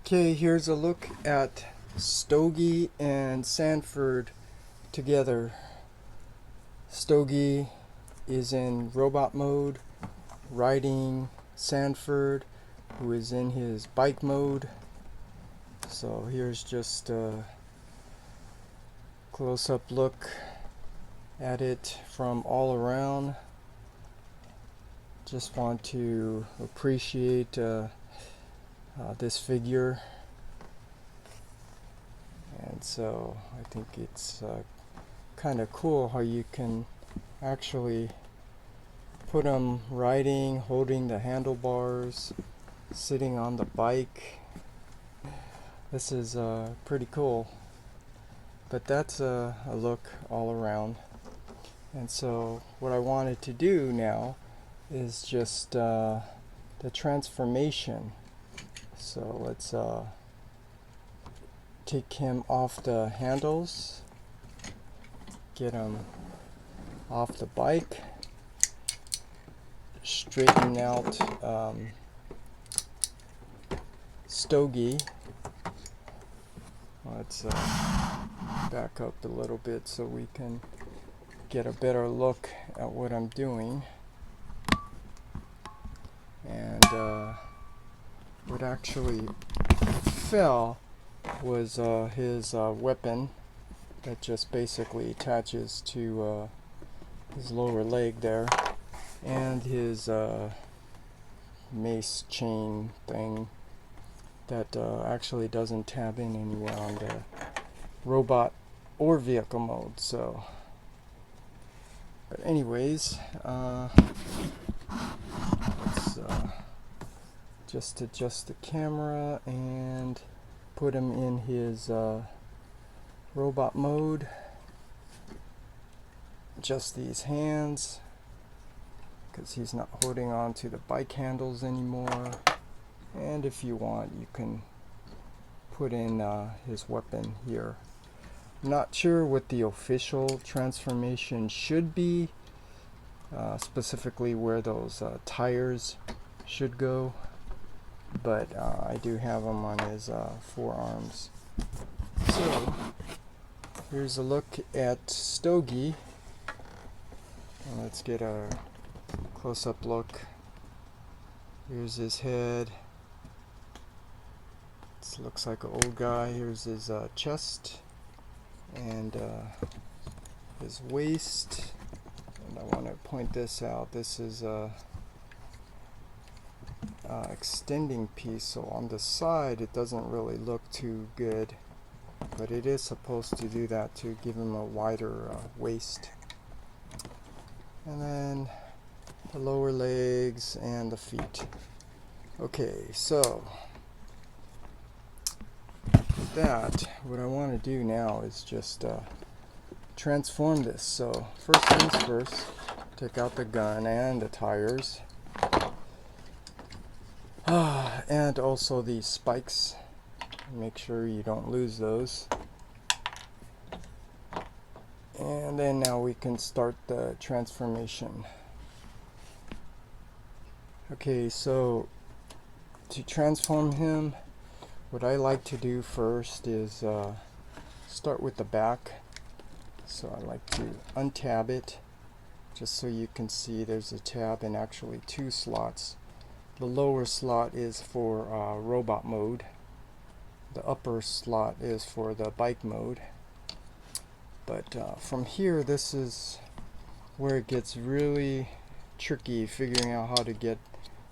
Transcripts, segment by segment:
Okay, here's a look at Stogie and Sanford together. Stogie is in robot mode, riding Sanford, who is in his bike mode. So here's just a close-up look at it from all around. Just want to appreciate this figure, and so I think it's kind of cool how you can actually put him riding, holding the handlebars, sitting on the bike. This is pretty cool, but that's a look all around. And so what I wanted to do now is just the transformation. So let's take him off the handles, get him off the bike, straighten out Stogie. Let's back up a little bit so we can get a better look at what I'm doing. And what actually fell was his weapon that just basically attaches to his lower leg there, and his mace chain thing that actually doesn't tab in anywhere on the robot or vehicle mode. So, but anyways, let's just adjust the camera and put him in his robot mode. Adjust these hands because he's not holding on to the bike handles anymore. And if you want, you can put in his weapon here. I'm not sure what the official transformation should be, specifically where those tires should go, but I do have him on his forearms. So here's a look at Stogie. Let's get a close-up look. Here's his head. This looks like an old guy. Here's his chest and his waist. And I want to point this out. This is a extending piece, so on the side it doesn't really look too good, but it is supposed to do that to give him a wider waist. And then the lower legs and the feet. Okay, so with that, what I want to do now is just transform this. So first things first, take out the gun and the tires. And also these spikes. Make sure you don't lose those. And then now we can start the transformation. Okay, so to transform him, what I like to do first is start with the back. So I like to untab it just so you can see there's a tab and actually two slots. The lower slot is for robot mode. The upper slot is for the bike mode. But from here, this is where it gets really tricky, figuring out how to get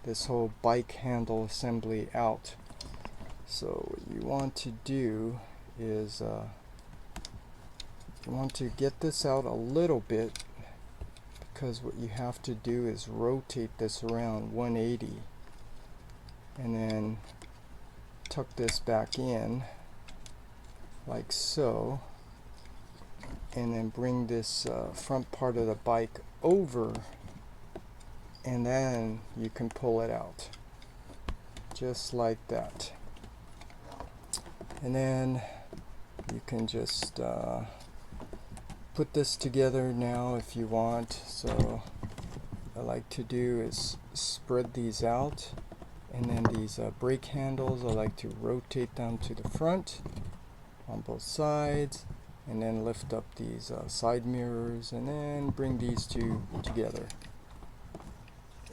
this whole bike handle assembly out. So what you want to do is you want to get this out a little bit, because what you have to do is rotate this around 180 and then tuck this back in like so, and then bring this front part of the bike over, and then you can pull it out just like that. And then you can just put this together now if you want. So what I like to do is spread these out And then these brake handles, I like to rotate them to the front on both sides, and then lift up these side mirrors, and then bring these two together.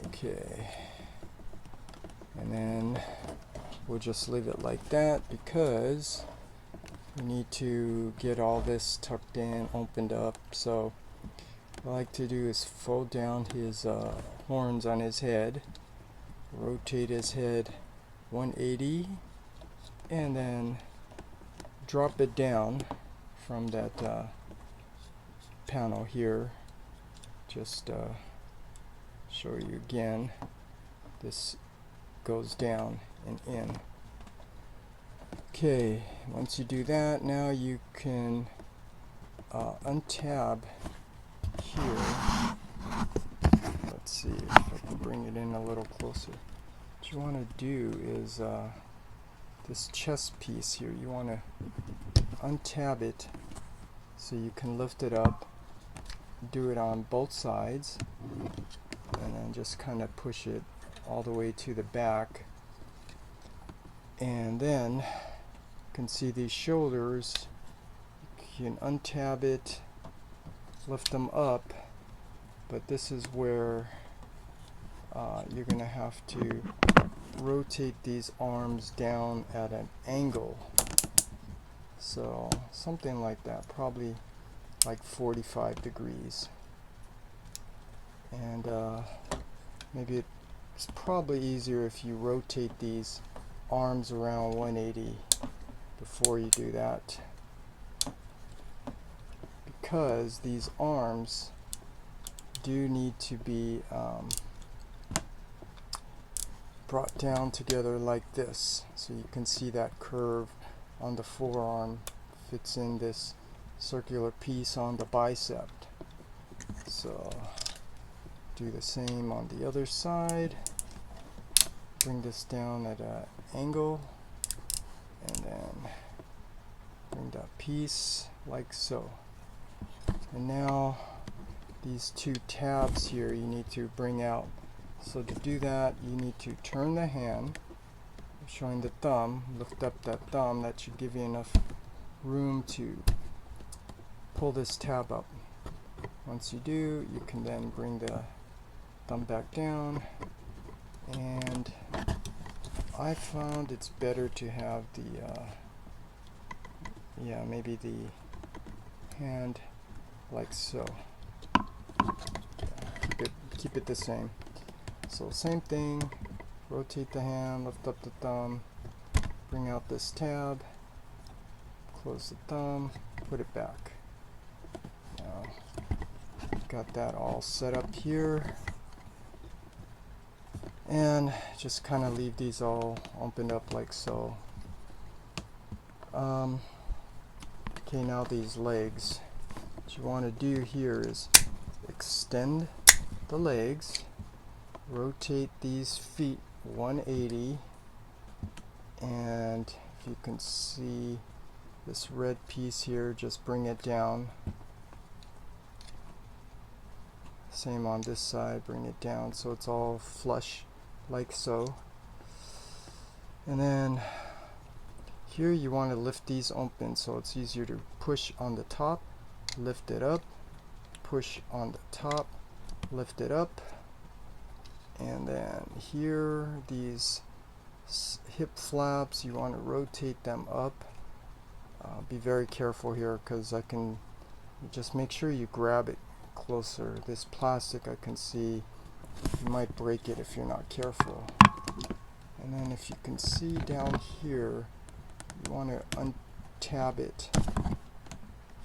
Okay, and then we'll just leave it like that because we need to get all this tucked in, opened up. So what I like to do is fold down his horns on his head, rotate his head 180, and then drop it down from that panel here. Just show you again, this goes down and in. Okay, once you do that, now you can untab here. Let's see if I can bring it in a little closer. What you want to do is this chest piece here, you want to untab it so you can lift it up, do it on both sides, and then just kind of push it all the way to the back. And then you can see these shoulders, you can untab it, lift them up, but this is where you're going to have to rotate these arms down at an angle. So something like that, probably like 45 degrees. And maybe it's probably easier if you rotate these arms around 180 before you do that, because these arms do need to be brought down together like this, so you can see that curve on the forearm fits in this circular piece on the bicep. So do the same on the other side, bring this down at an angle, and then bring that piece like so. And now these two tabs here you need to bring out. So to do that, you need to turn the hand, showing the thumb, lift up that thumb. That should give you enough room to pull this tab up. Once you do, you can then bring the thumb back down, and I found it's better to have the maybe the hand like so. Keep it the same. So same thing, rotate the hand, lift up the thumb, bring out this tab, close the thumb, put it back. Now, got that all set up here, and just kind of leave these all opened up like so. Okay, now these legs. What you want to do here is extend the legs, rotate these feet 180, and if you can see this red piece here, just bring it down. Same on this side, bring it down so it's all flush like so. And then here you want to lift these open so it's easier to push on the top, lift it up, push on the top, lift it up. And then here, these hip flaps, you want to rotate them up. Be very careful here, because just make sure you grab it closer. This plastic, I can see you might break it if you're not careful. And then if you can see down here, you want to untab it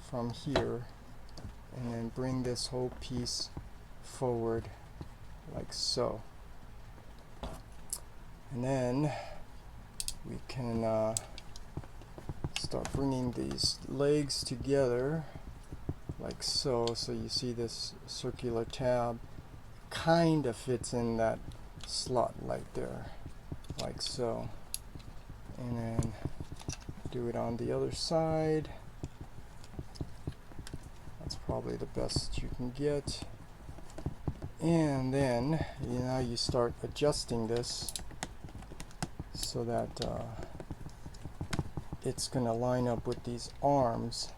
from here, and then bring this whole piece forward like so. And then we can start bringing these legs together like so. So you see this circular tab kind of fits in that slot like there, like so. And then do it on the other side. That's probably the best you can get. And then now you start adjusting this so that it's going to line up with these arms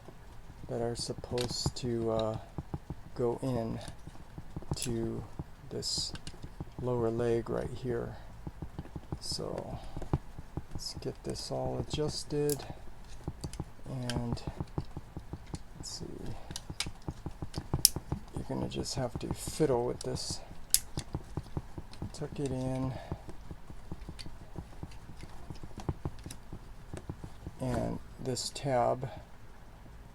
that are supposed to go in to this lower leg right here. So let's get this all adjusted, and let's see, you're going to just have to fiddle with this. Tuck it in, and this tab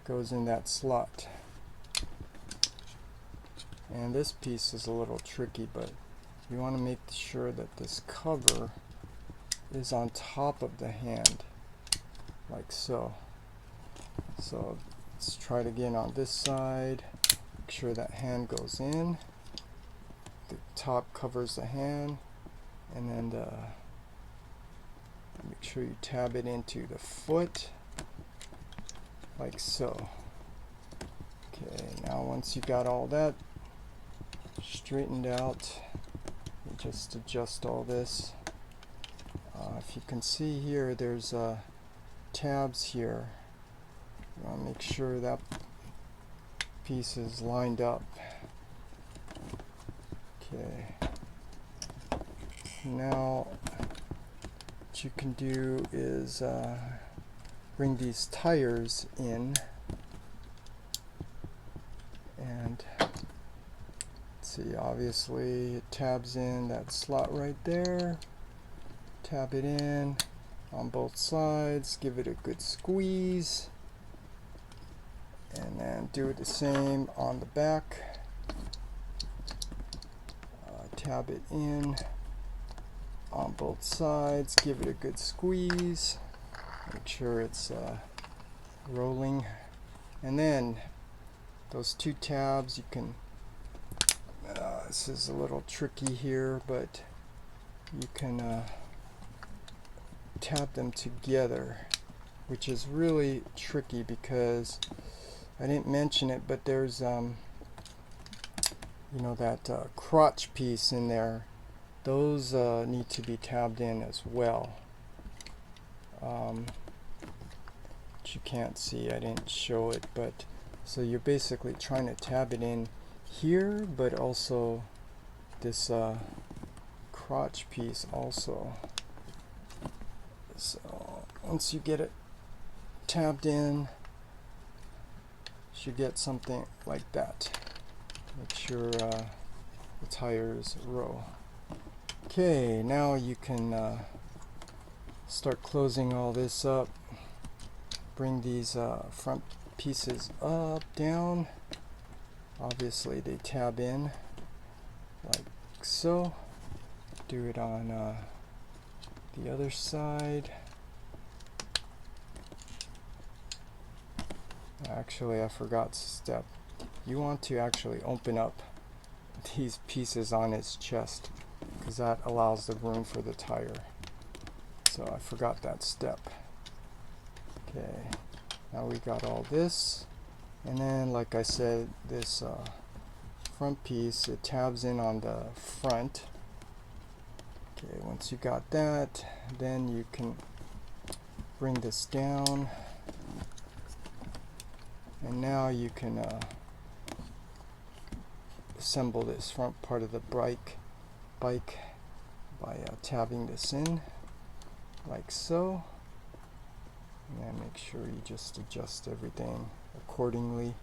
goes in that slot. And this piece is a little tricky, but you want to make sure that this cover is on top of the hand, like so. So let's try it again on this side. Make sure that hand goes in, the top covers the hand, and then make sure you tab it into the foot, like so. Okay, now once you got all that straightened out, you just adjust all this. If you can see here, there's tabs here. You want to make sure that piece is lined up. Okay. Now, what you can do is bring these tires in, and see, obviously it tabs in that slot right there. Tab it in on both sides, give it a good squeeze, and then do the same on the back. Tab it in on both sides, give it a good squeeze, make sure it's rolling, and then those two tabs, you can this is a little tricky here, but you can tab them together, which is really tricky because I didn't mention it, but there's you know, that crotch piece in there. Those need to be tabbed in as well. Which you can't see, I didn't show it, but so you're basically trying to tab it in here, but also this crotch piece also. So once you get it tabbed in, you should get something like that. Make sure the tires row. Okay, now you can start closing all this up. Bring these front pieces up, down. Obviously they tab in like so. Do it on the other side. Actually, I forgot step. You want to actually open up these pieces on its chest, because that allows the room for the tire. So I forgot that step. Okay, now we got all this, and then like I said, this front piece, it tabs in on the front. Okay, once you got that, then you can bring this down, and now you can assemble this front part of the bike by tabbing this in like so, and then make sure you just adjust everything accordingly.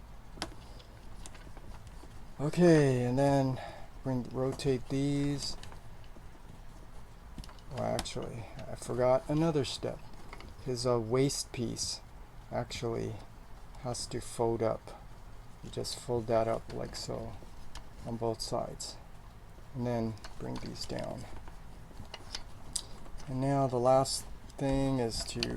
Okay, and then rotate these. Well, actually, I forgot another step. His waist piece actually has to fold up. You just fold that up like so on both sides, and then bring these down. And now the last thing is to,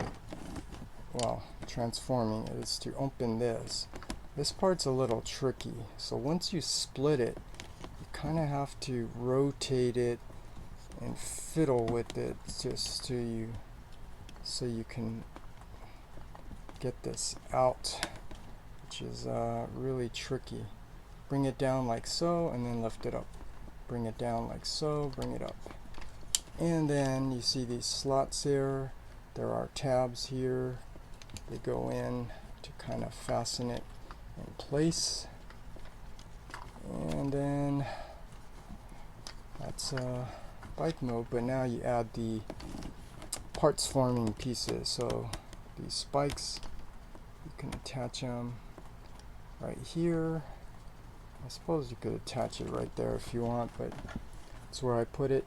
well, transforming it is to open this. This part's a little tricky, so once you split it, you kind of have to rotate it and fiddle with it just so you can get this out, which is really tricky. Bring it down like so, and then lift it up. Bring it down like so, bring it up. And then you see these slots there. There are tabs here. They go in to kind of fasten it in place. And then that's bike mode, but now you add the parts forming pieces. So these spikes, you can attach them right here. I suppose you could attach it right there if you want, but that's where I put it.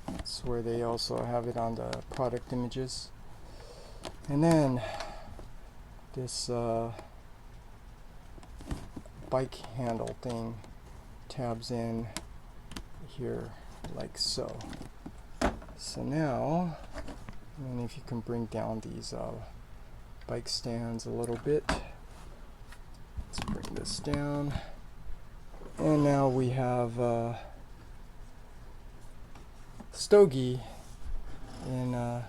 That's where they also have it on the product images. And then this bike handle thing tabs in here like so. So now, and if you can bring down these bike stands a little bit. Let's bring this down. And now we have Stogy in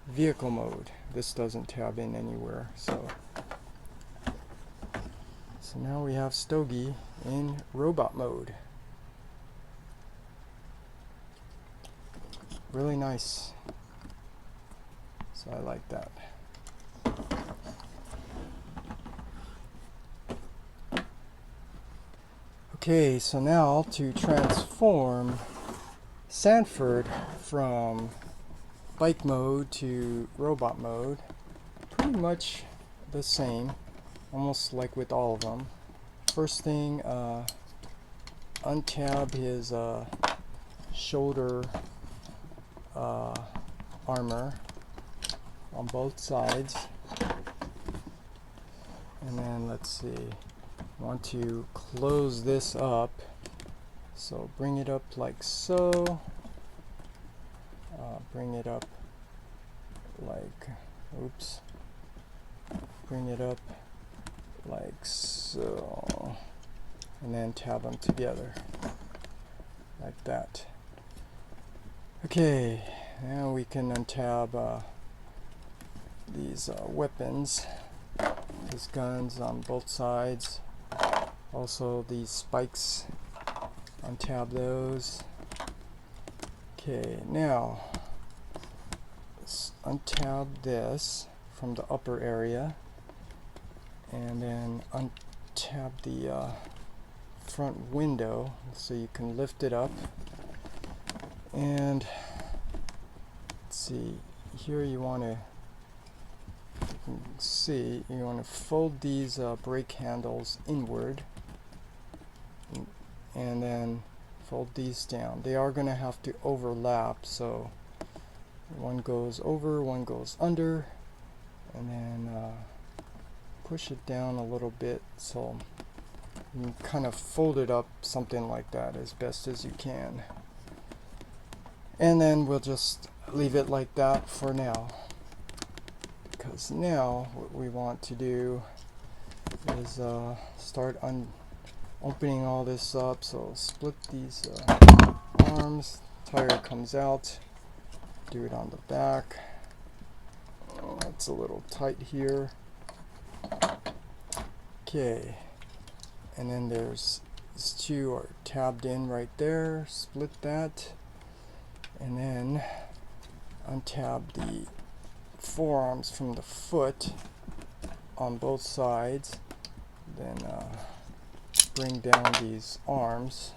vehicle mode. This doesn't tab in anywhere, so now we have Stogy in robot mode. Really nice. So I like that. Okay, so now to transform Sanford from bike mode to robot mode, pretty much the same, almost like with all of them. First thing, untab his shoulder armor on both sides, and then let's see, want to close this up, so bring it up like so, bring it up like, oops, bring it up like so, and then tab them together like that. Okay, now we can untab these weapons, these guns on both sides. Also these spikes, untab those. Okay, now let's untab this from the upper area, and then untab the front window so you can lift it up. And let's see, here you want to fold these brake handles inward, and then fold these down. They are going to have to overlap, so one goes over, one goes under, and then push it down a little bit so you can kind of fold it up, something like that, as best as you can. And then we'll just leave it like that for now, because now what we want to do is start opening all this up. So split these arms, tire comes out, do it on the back. Oh, that's a little tight here. Okay, and then there's these two are tabbed in right there, split that, and then untab the forearms from the foot on both sides, then bring down these arms,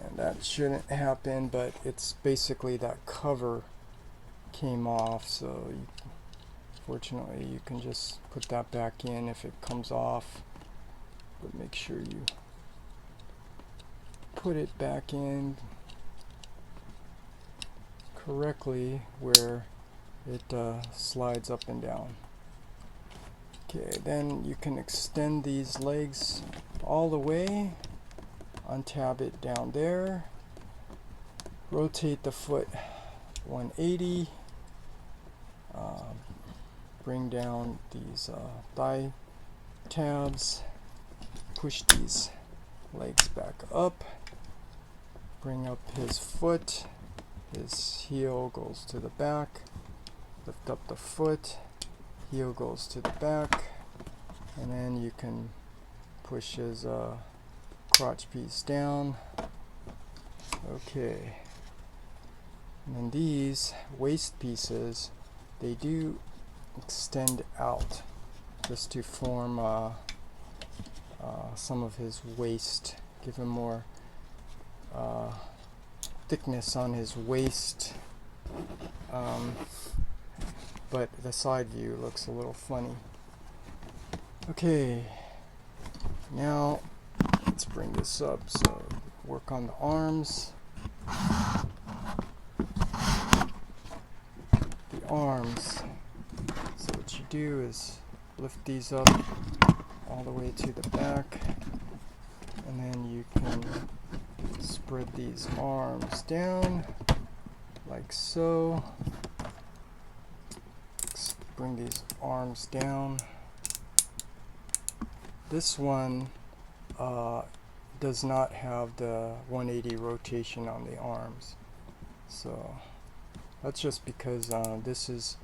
and that shouldn't happen, but it's basically that cover came off, so fortunately you can just put that back in if it comes off, but make sure you put it back in correctly where it slides up and down. Okay, then you can extend these legs all the way, untab it down there, rotate the foot 180, bring down these thigh tabs, push these legs back up, bring up his foot, his heel goes to the back, lift up the foot, heel goes to the back, and then you can push his crotch piece down. Okay, And then these waist pieces, they do extend out just to form some of his waist, give him more thickness on his waist. But the side view looks a little funny. Okay, now let's bring this up. So work on the arms. The arms. So what you do is lift these up all the way to the back, and then you can spread these arms down like so. Let's bring these arms down. This one does not have the 180 rotation on the arms, so that's just because this is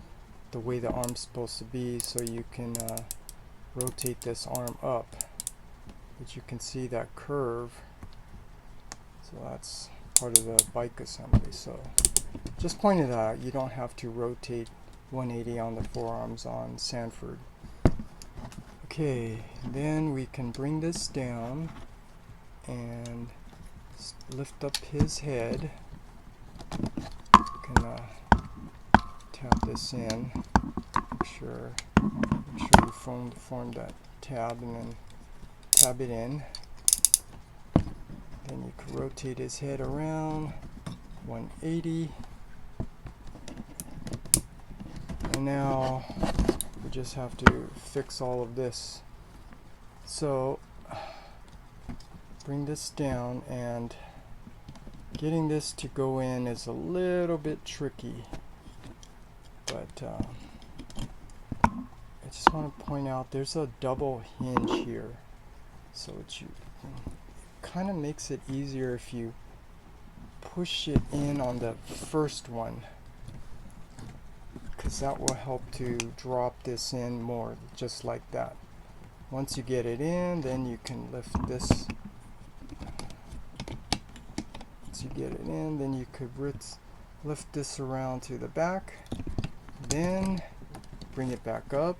the way the arm's supposed to be, so you can rotate this arm up, but you can see that curve, so that's part of the bike assembly. So just pointed out, you don't have to rotate 180 on the forearms on Sanford. Okay, then we can bring this down and lift up his head. You can tab this in, make sure you form that tab, and then tab it in. Then you can rotate his head around 180. And now we just have to fix all of this. So bring this down, and getting this to go in is a little bit tricky, but I just want to point out there's a double hinge here, so it kind of makes it easier if you push it in on the first one, because that will help to drop this in more, just like that. Once you get it in, then you can lift this. Once you get it in, then you could lift this around to the back, then bring it back up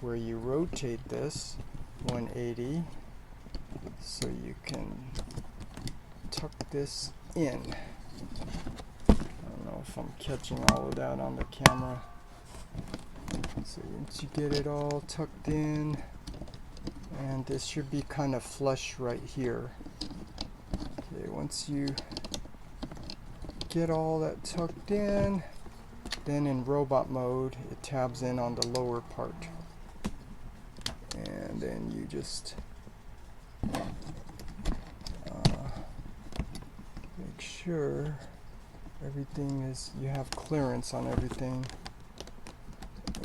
where you rotate this 180, so you can tuck this in. I don't know if I'm catching all of that on the camera. So once you get it all tucked in, and this should be kind of flush right here. Okay, once you get all that tucked in, then in robot mode it tabs in on the lower part, and then you just make sure everything is, you have clearance on everything,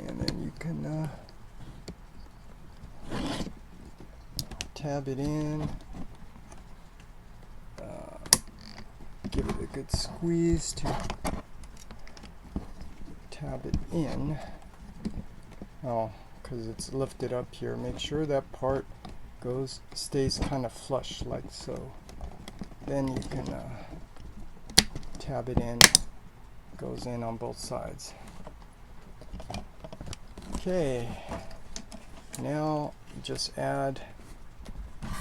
and then you can tab it in, give it a good squeeze to tab it in. Oh, because it's lifted up here, make sure that part stays kind of flush like so. Then you can tab it in, goes in on both sides. Okay, now just add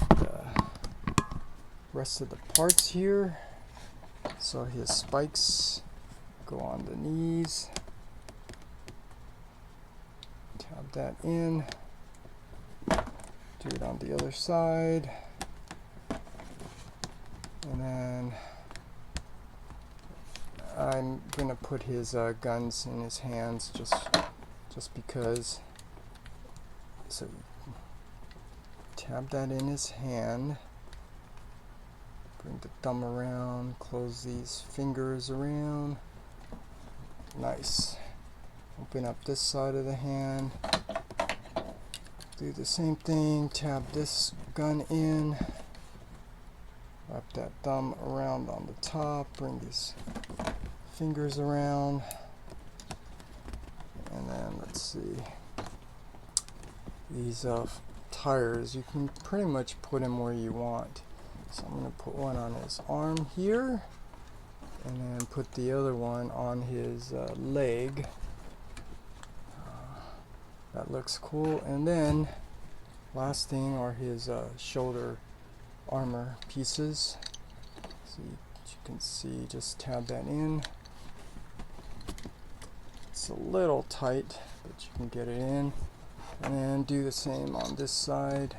the rest of the parts here. So his spikes go on the knees. Tab that in. Do it on the other side. And then I'm gonna put his guns in his hands just because. So tab that in his hand. Bring the thumb around, close these fingers around. Nice. Open up this side of the hand. Do the same thing, tab this gun in. Wrap that thumb around on the top, bring these fingers around. And then let's see. These tires, you can pretty much put them where you want. So I'm going to put one on his arm here, and then put the other one on his leg. That looks cool. And then last thing are his shoulder armor pieces. So you can see, just tab that in. It's a little tight, but you can get it in. And then do the same on this side.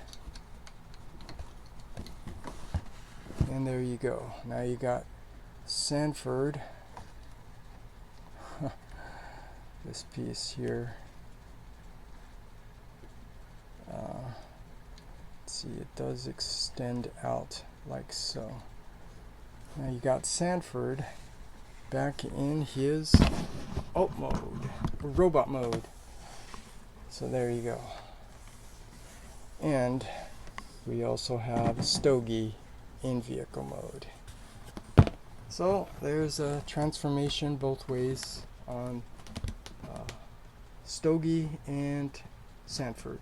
And there you go. Now you got Sanford. This piece here. Let's see, it does extend out like so. Now you got Sanford back in his robot mode. So there you go. And we also have Stogy in vehicle mode. So there's a transformation both ways on Stogie and Sanford.